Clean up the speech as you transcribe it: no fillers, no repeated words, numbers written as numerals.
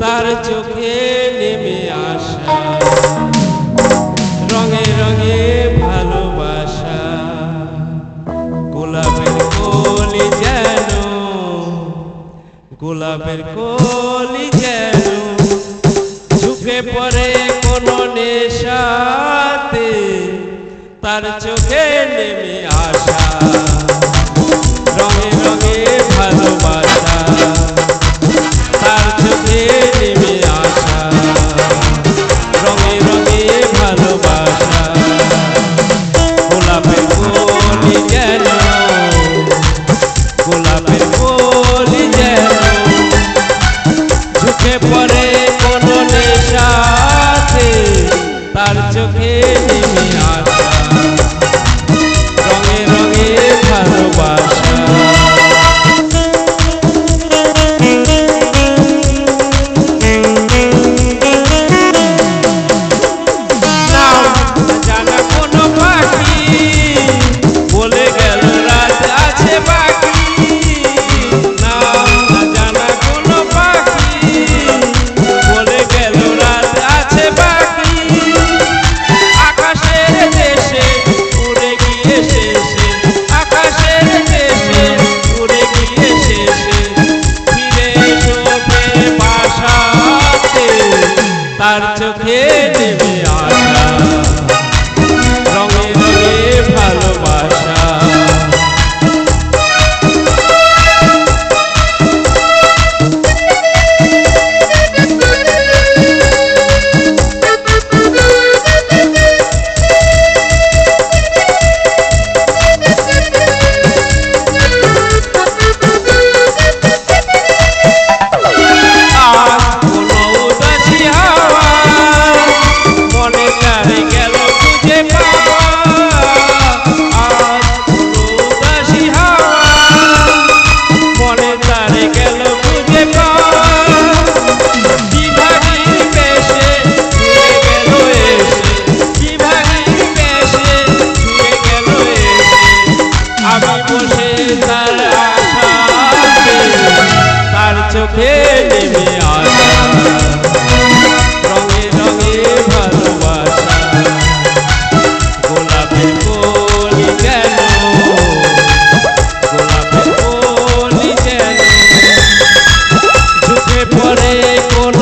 তার চোখে নেমে আসা রঙে রঙে ভালোবাসা। গোলাপের কলি যেন, গোলাপের কলি যেন ঝুঁকে পড়ে কোনো নেশাতে, তার চোখে নেমে আসা রঙে রঙে ভালোবাসা। তার চোখে নেমে আসা রঙে রঙে ভালোবাসা। গোলাপের কলি যেন, গোলাপের কলি যেন ঝুঁকে পড়ে কোনো নেশাতে, তার চোখে নেমে আসা রঙে রঙে ভালোবাসা। তার চোখে নেমে আসা রঙে রঙে ভালোবাসা। চোখে নেমে আসা রঙে রঙে ভালোবাসা। গোলাপের কলি যেন, গোলাপের কলি যেন ঝুঁকে পড়ে কোন